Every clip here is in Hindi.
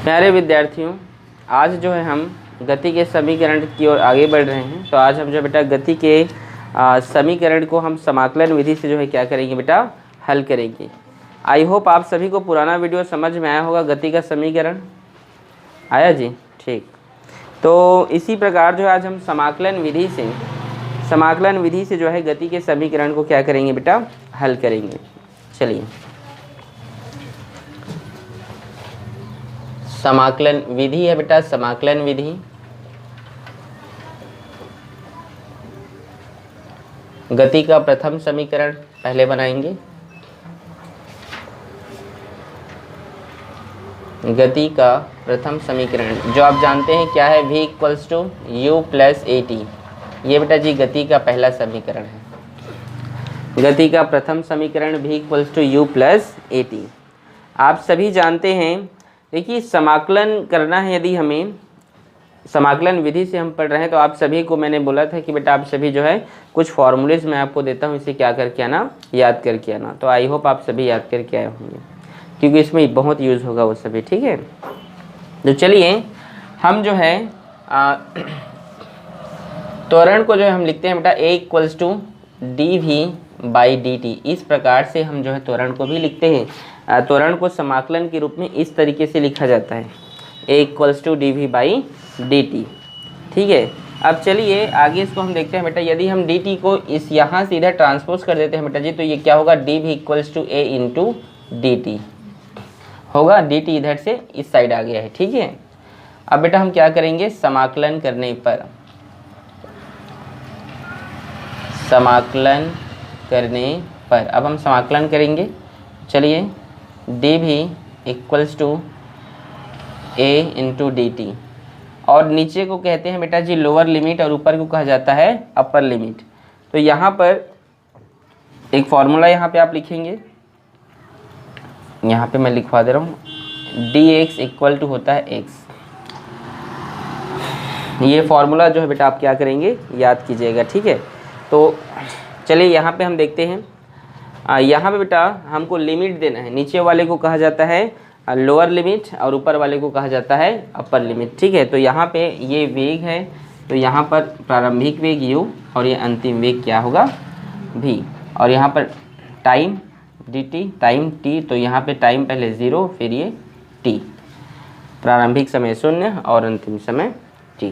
प्यारे विद्यार्थियों, आज जो है हम गति के समीकरण की ओर आगे बढ़ रहे हैं। तो आज हम जो बेटा गति के समीकरण को हम समाकलन विधि से जो है क्या करेंगे बेटा, हल करेंगे। आई होप आप सभी को पुराना वीडियो समझ में आया होगा। गति का समीकरण आया जी, ठीक। तो इसी प्रकार जो है आज हम समाकलन विधि से जो है गति के समीकरण को क्या करेंगे बेटा, हल करेंगे। चलिए, समाकलन विधि है बेटा, समाकलन विधि। गति का प्रथम समीकरण पहले बनाएंगे। गति का प्रथम समीकरण जो आप जानते हैं क्या है, v equals to u plus a t. ये बेटा जी गति का पहला समीकरण है। गति का प्रथम समीकरण v equals to u plus a t. आप सभी जानते हैं, देखिए समाकलन करना है, यदि हमें समाकलन विधि से हम पढ़ रहे हैं तो आप सभी को मैंने बोला था कि बेटा आप सभी जो है कुछ फॉर्मूलेज मैं आपको देता हूँ, इसे क्या करके आना, याद करके आना। तो आई होप आप सभी याद करके आए होंगे, क्योंकि इसमें बहुत यूज़ होगा वो सभी, ठीक है। तो चलिए हम जो है त्वरण को जो है हम लिखते हैं बेटा a equals to d v by d t. इस प्रकार से हम जो है त्वरण को भी लिखते हैं। त्वरण को समाकलन के रूप में इस तरीके से लिखा जाता है, a equals to d v by d t, ठीक है। अब चलिए आगे इसको हम देखते हैं बेटा। यदि हम डी टी को इस यहाँ से इधर ट्रांसपोज कर देते हैं बेटा जी, तो ये क्या होगा, d v equals to a into d t होगा। डी टी इधर से इस साइड आ गया है, ठीक है। अब बेटा हम क्या करेंगे, समाकलन करने पर अब हम समाकलन करेंगे। चलिए, d v equals to a into d t, और नीचे को कहते हैं बेटा जी लोअर लिमिट और ऊपर को कहा जाता है अपर लिमिट। तो यहाँ पर एक फॉर्मूला यहाँ पे आप लिखेंगे, यहाँ पे मैं लिखवा दे रहा हूँ, डी एक्स इक्वल टू होता है एक्स। ये फॉर्मूला जो है बेटा आप क्या करेंगे, याद कीजिएगा, ठीक है। तो चलिए यहाँ पे हम देखते हैं, यहाँ पे बेटा हमको लिमिट देना है। नीचे वाले को कहा जाता है लोअर लिमिट और ऊपर वाले को कहा जाता है अपर लिमिट, ठीक है। तो यहाँ पे ये वेग है, तो यहाँ पर प्रारंभिक वेग u और ये अंतिम वेग क्या होगा, v। और यहाँ पर टाइम dt, टाइम t, तो यहाँ पे टाइम पहले 0 फिर ये t, प्रारंभिक समय 0 और अंतिम समय t,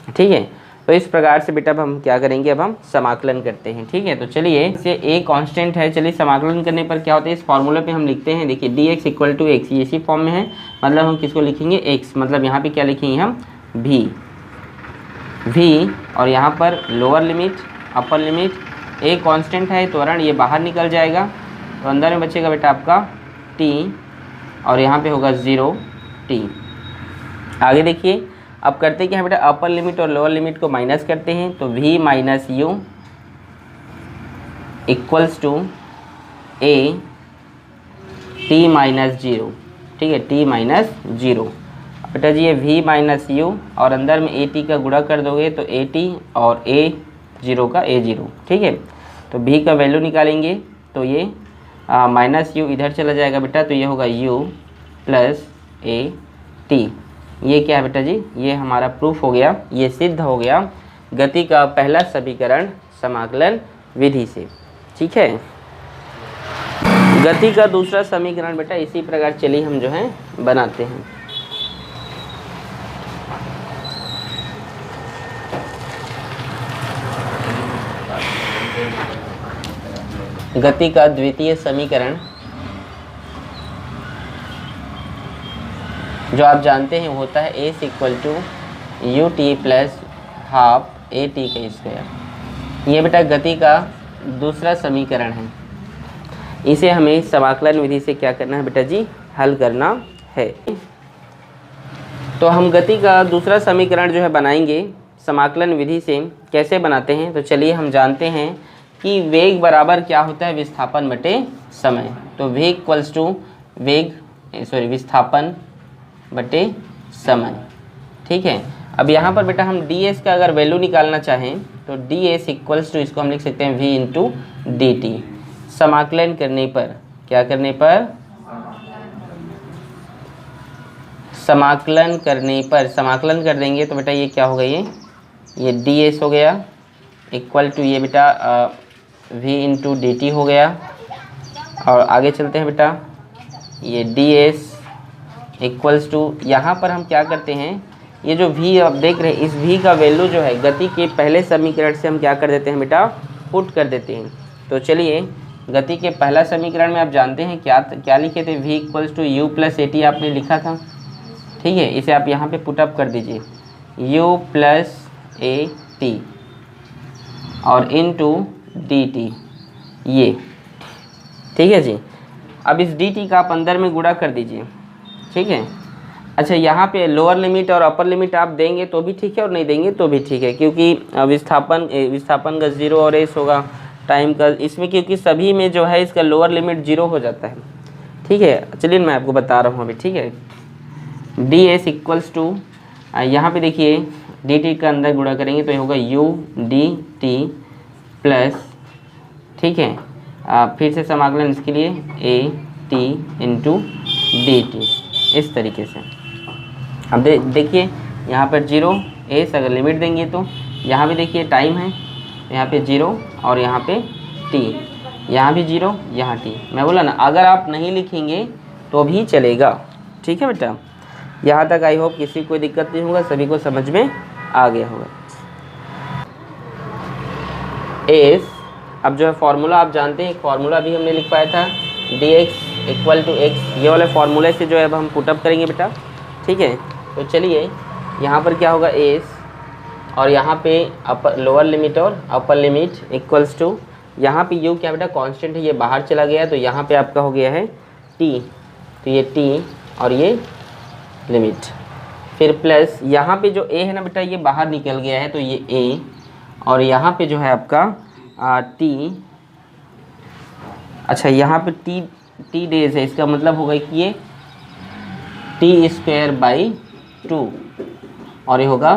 ठीक है। तो इस प्रकार से बेटा अब हम क्या करेंगे, अब हम समाकलन करते हैं, ठीक है। तो चलिए, इसे a कांस्टेंट है। चलिए समाकलन करने पर क्या होता है, इस फॉर्मूले पे हम लिखते हैं, देखिए dx इक्वल टू एक्स, ये इसी फॉर्म में है। मतलब हम किसको लिखेंगे, x, मतलब यहाँ पे क्या लिखेंगे हम, v, और यहाँ पर lower limit upper limit. a constant है, त्वरण ये बाहर निकल जाएगा, तो अंदर में बचेगा बेटा आपका t, और यहाँ पे होगा 0 t। आगे देखिए, अब करते क्या है बेटा, अपर लिमिट और लोअर लिमिट को माइनस करते हैं। तो v minus u equals to a t minus 0, ठीक है, t माइनस 0। बेटा जी ये v माइनस यू और अंदर में a t का गुणा कर दोगे तो a t और a 0 का a 0, ठीक है। तो v का वैल्यू निकालेंगे, तो ये माइनस यू इधर चला जाएगा बेटा, तो ये होगा u प्लस a t। ये क्या है बेटा जी, ये हमारा प्रूफ हो गया, ये सिद्ध हो गया गति का पहला समीकरण समाकलन विधि से, ठीक है। गति का दूसरा समीकरण बेटा इसी प्रकार चलिए हम जो है बनाते हैं। गति का द्वितीय समीकरण जो आप जानते हैं होता है s equal to u t plus half a t का स्क्वायर। ये बेटा गति का दूसरा समीकरण है। इसे हमें समाकलन विधि से क्या करना है बेटा जी, हल करना है। तो हम गति का दूसरा समीकरण जो है बनाएंगे समाकलन विधि से। कैसे बनाते हैं, तो चलिए हम जानते हैं कि वेग बराबर क्या होता है, विस्थापन बटे समय। तो वेग इक्वल्स टू विस्थापन बटे समय, ठीक है। अब यहाँ पर बेटा हम ds का अगर वैल्यू निकालना चाहें तो ds इक्वल्स टू, इसको हम लिख सकते हैं v इंटू डी टी। समाकलन करने पर क्या करने पर, समाकलन करने पर, समाकलन कर देंगे तो बेटा ये क्या होगा, ये ds हो गया इक्वल टू ये बेटा v इंटू डी टी हो गया। और आगे चलते हैं बेटा, ये ds इक्वल्स टू, यहाँ पर हम क्या करते हैं, ये जो v आप देख रहे हैं इस v का वैल्यू जो है गति के पहले समीकरण से हम क्या कर देते हैं बेटा, पुट कर देते हैं। तो चलिए गति के पहला समीकरण में आप जानते हैं क्या लिखे थे, v equals to u plus a t आपने लिखा था, ठीक है। इसे आप यहाँ पे पुटअप कर दीजिए, u प्लस ए टी और इनटू डी टी, ये ठीक है जी। अब इस डी टी का आप अंदर में गुणा कर दीजिए, ठीक है। अच्छा, यहाँ पे लोअर लिमिट और अपर लिमिट आप देंगे तो भी ठीक है और नहीं देंगे तो भी ठीक है, क्योंकि विस्थापन का 0 और एस होगा टाइम का इसमें, क्योंकि सभी में जो है इसका लोअर लिमिट 0 हो जाता है, ठीक है। चलिए मैं आपको बता रहा हूँ अभी, ठीक है। डी एस इक्वल्स टू, यहाँ पे देखिए डी टी का अंदर गुणा करेंगे तो ये होगा यू डी टी प्लस, ठीक है, फिर से समाकलन इसके लिए A T into d t, इस तरीके से। अब देखिए यहाँ पर 0 एस अगर लिमिट देंगे तो यहाँ भी देखिए टाइम है, यहाँ पे 0 और यहाँ पे t, यहाँ भी 0 यहाँ t। मैं बोला ना अगर आप नहीं लिखेंगे तो भी चलेगा, ठीक है बेटा। यहाँ तक आई होप किसी को कोई दिक्कत नहीं होगा, सभी को समझ में आ गया होगा। एस, अब जो है फॉर्मूला आप जानते हैं, एक फार्मूला भी हमने लिख पाया था dx इक्वल टू x, ये वाले फार्मूले से जो है अब हम पुटअप करेंगे बेटा, ठीक है। तो चलिए यहाँ पर क्या होगा एस, और यहाँ पे अपर लोअर लिमिट और अपर लिमिट इक्वल्स टू, यहाँ पे यू क्या बेटा कांस्टेंट है, ये बाहर चला गया तो यहाँ पे आपका हो गया है t, तो ये t और ये लिमिट, फिर प्लस यहाँ पे जो a है ना बेटा ये बाहर निकल गया है तो ये a, और यहाँ पे जो है आपका t, अच्छा यहाँ पे t डेज है, इसका मतलब होगा कि ये t स्क्वायर बाई 2 और ये होगा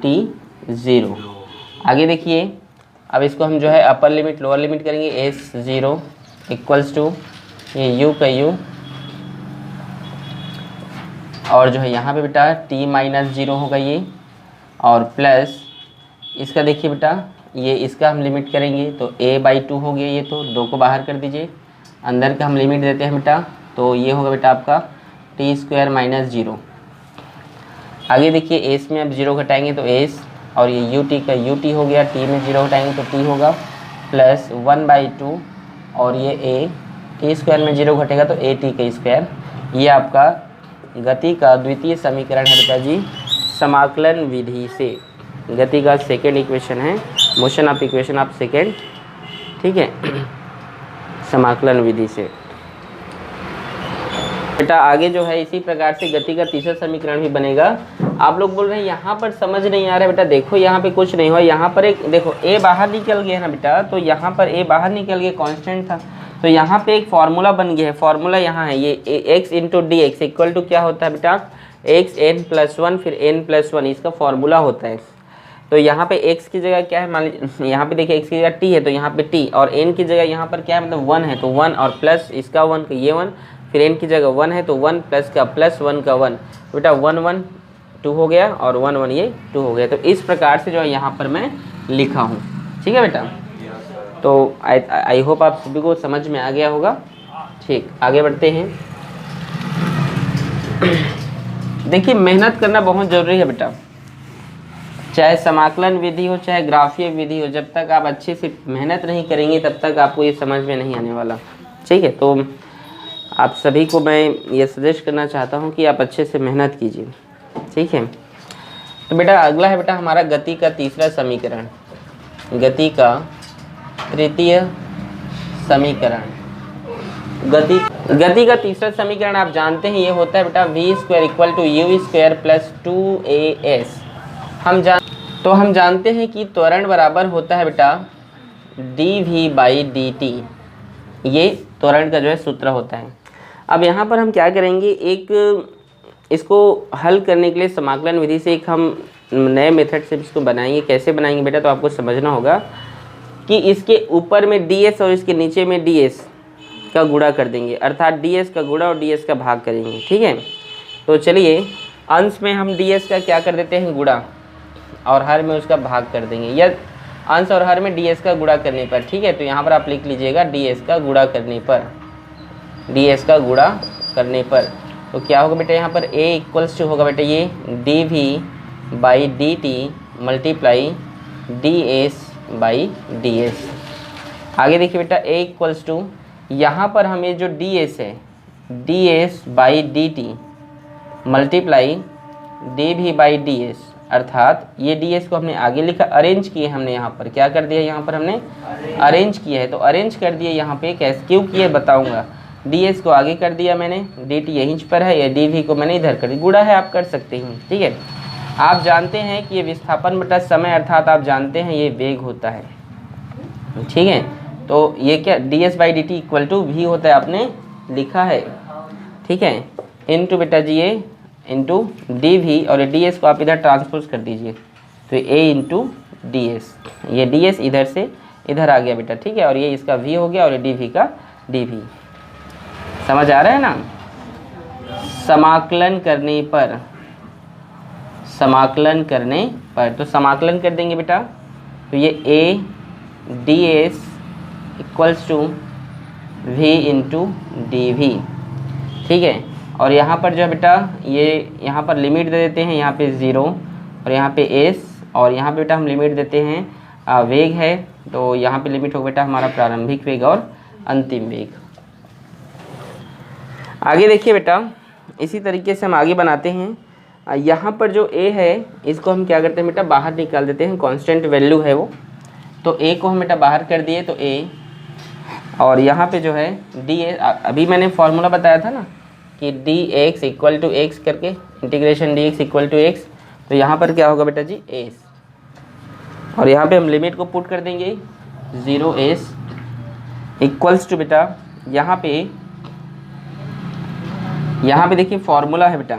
t 0। आगे देखिए अब इसको हम जो है अपर लिमिट लोअर लिमिट करेंगे, s 0 इक्वल्स टू ये u का u, और जो है यहाँ पे बेटा t माइनस 0 होगा ये, और प्लस इसका देखिए बेटा ये इसका हम लिमिट करेंगे तो a बाई 2 हो गया, ये तो 2 को बाहर कर दीजिए, अंदर का हम लिमिट देते हैं बेटा तो ये होगा बेटा आपका t स्क्वायर माइनस 0। आगे देखिए s में अब 0 घटाएंगे तो s, और ये ut का ut हो गया, t में 0 घटाएंगे तो t होगा प्लस 1/2, और ये a t स्क्वायर में 0 घटेगा तो a t का स्क्वायर। ये आपका गति का द्वितीय समीकरण है बेटा जी, समाकलन विधि से। गति का सेकेंड इक्वेशन है, motion of equation of second, ठीक है, समाकलन विधि से। बेटा आगे जो है इसी प्रकार से गति का तीसरा समीकरण भी बनेगा। आप लोग बोल रहे हैं यहाँ पर समझ नहीं आ रहा है बेटा, देखो यहाँ पे कुछ नहीं हुआ, यहाँ पर एक देखो a बाहर निकल गया ना बेटा, तो यहाँ पर a बाहर निकल गया, कांस्टेंट था, तो यहाँ पे एक फार्मूला बन गया है। फार्मूला यहाँ है ये x into d x equal to क्या होता है बेटा, x n प्लस 1 फिर n प्लस 1, इसका फार्मूला होता है। तो यहाँ पे x की जगह क्या है, मान लीजिए यहाँ पे देखिए x की जगह t है तो यहाँ पे t, और n की जगह यहाँ पर क्या है मतलब 1 है तो 1, और प्लस इसका 1 का ये 1, फिर n की जगह 1 है तो 1 प्लस का प्लस 1 का 1, बेटा 1 1 2 हो गया, और 1 1 ये 2 हो गया। तो इस प्रकार से जो है यहाँ पर मैं लिखा हूँ, ठीक है बेटा। तो आई होप आप सभी को समझ में आ गया होगा। ठीक, आगे बढ़ते हैं। देखिए मेहनत करना बहुत ज़रूरी है बेटा, चाहे समाकलन विधि हो चाहे ग्राफीय विधि हो, जब तक आप अच्छे से मेहनत नहीं करेंगे तब तक आपको ये समझ में नहीं आने वाला, ठीक है। तो आप सभी को मैं ये सजेस्ट करना चाहता हूँ कि आप अच्छे से मेहनत कीजिए, ठीक है। तो बेटा अगला है बेटा हमारा गति का तीसरा समीकरण, गति का तृतीय समीकरण। गति का तीसरा समीकरण आप जानते हैं ये होता है बेटा v square equal to u square plus 2as। हम जानते हैं कि त्वरण बराबर होता है बेटा dv बाई dt, ये त्वरण का जो है सूत्र होता है। अब यहाँ पर हम क्या करेंगे, एक इसको हल करने के लिए समाकलन विधि से एक हम नए मेथड से इसको बनाएंगे। कैसे बनाएंगे बेटा, तो आपको समझना होगा कि इसके ऊपर में ds और इसके नीचे में ds का गुणा कर देंगे, अर्थात ds का गुणा और ds का भाग करेंगे, ठीक है। तो चलिए अंश में हम ds का क्या कर देते हैं, गुणा, और हर में उसका भाग कर देंगे, या अंश और हर में ds का गुणा करने पर, ठीक है। तो यहाँ पर आप लिख लीजिएगा ds का गुणा करने पर, ds का गुणा करने पर तो क्या होगा बेटा, यहाँ पर a इक्वल्स टू होगा बेटा ये dv by dt multiply ds by ds। आगे देखिए बेटा a इक्वल्स टू, यहाँ पर हमें जो ds है ds by dt multiply dv by ds, अर्थात ये ds को हमने आगे लिखा, अरेंज किए हमने, यहाँ पर क्या कर दिया, यहाँ पर हमने अरेंज किया है। तो अरेंज कर दिए यहाँ पे, कैसे क्यों किए बताऊँगा। ds को आगे कर दिया मैंने, dt यहीं पर है, या dv को मैंने इधर कर दिया, गुणा है आप कर सकते हैं, ठीक है। आप जानते हैं कि ये विस्थापन बटा समय, अर्थात आप जानते हैं ये वेग होता है, ठीक है। तो ये क्या ds by dt equal to v होता है, आपने लिखा है, ठीक है, इनटू बेटा जी ये इंटू dv, और ये ds को आप इधर ट्रांसपोज कर दीजिए, तो a इंटू ds, ये ds इधर से इधर आ गया बेटा, ठीक है, और ये इसका v हो गया और ये dv का dv। समझ आ रहा है ना। समाकलन करने पर, समाकलन करने पर, तो समाकलन कर देंगे बेटा, तो ये a ds equals to v into dv, ठीक है। और यहाँ पर जो है बेटा ये यहाँ पर लिमिट दे देते हैं, यहाँ पे 0 और यहाँ पे s, और यहाँ पे बेटा हम लिमिट देते हैं वेग है, तो यहाँ पे लिमिट होगा बेटा हमारा प्रारंभिक वेग और अंतिम वेग। आगे देखिए बेटा, इसी तरीके से हम आगे बनाते हैं। यहाँ पर जो a है इसको हम क्या करते हैं बेटा, बाहर निकाल देते हैं, कांस्टेंट वैल्यू है वो, तो a को हम बेटा बाहर कर दिए, तो a, और यहाँ पे जो है ds, अभी मैंने फॉर्मूला बताया था ना कि dx इक्वल टू एक्स करके, integration dx equal to x, तो यहाँ पर क्या होगा बेटा जी s, और यहाँ पे हम लिमिट को पुट कर देंगे 0s इक्वल्स टू बेटा, यहाँ पे देखिए फॉर्मूला है बेटा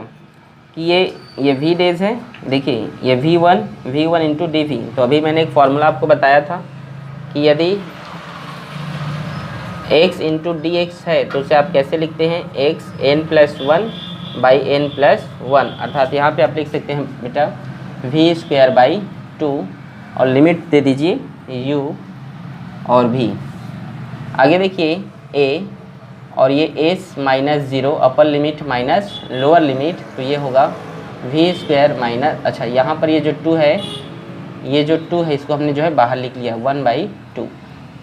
कि ये v डेज है, देखिए ये v1 इंटू dv। तो अभी मैंने एक फॉर्मूला आपको बताया था कि यदि x इंटू डी है तो उसे आप कैसे लिखते हैं, x n plus 1 by n plus 1, अर्थात यहाँ पे आप लिख सकते हैं बेटा v स्क्वायर बाई 2, और लिमिट दे दीजिए u और v। आगे देखिए a, और ये s minus 0 upper limit minus lower limit, तो ये होगा v स्क्वायर माइनस, अच्छा यहाँ पर ये जो 2 है, ये जो 2 है इसको हमने जो है बाहर लिख लिया 1/2,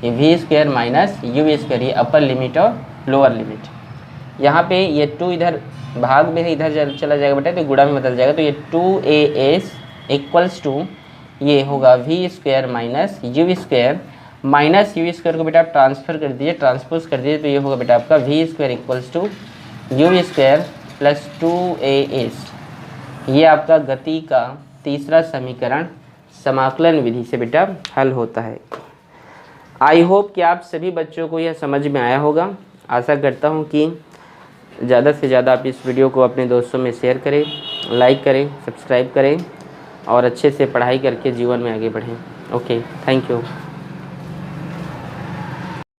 ये v square minus u square, ये अपर लिमिट और लोअर लिमिट। यहाँ पे ये 2 इधर भाग में है, इधर चला जाएगा बेटा तो गुणा में बदल जाएगा, तो ये 2as इक्वल्स टू ये होगा v square minus u square, minus u square को बेटा आप ट्रांसफ़र कर दीजिए, ट्रांसपोज कर दीजिए, तो ये होगा बेटा आपका v square equals to u square plus 2as। ये आपका गति का तीसरा समीकरण समाकलन विधि से बेटा हल होता है। आई होप कि आप सभी बच्चों को यह समझ में आया होगा। आशा करता हूँ कि ज़्यादा से ज़्यादा आप इस वीडियो को अपने दोस्तों में शेयर करें, लाइक करें, सब्सक्राइब करें और अच्छे से पढ़ाई करके जीवन में आगे बढ़ें। Okay, thank you.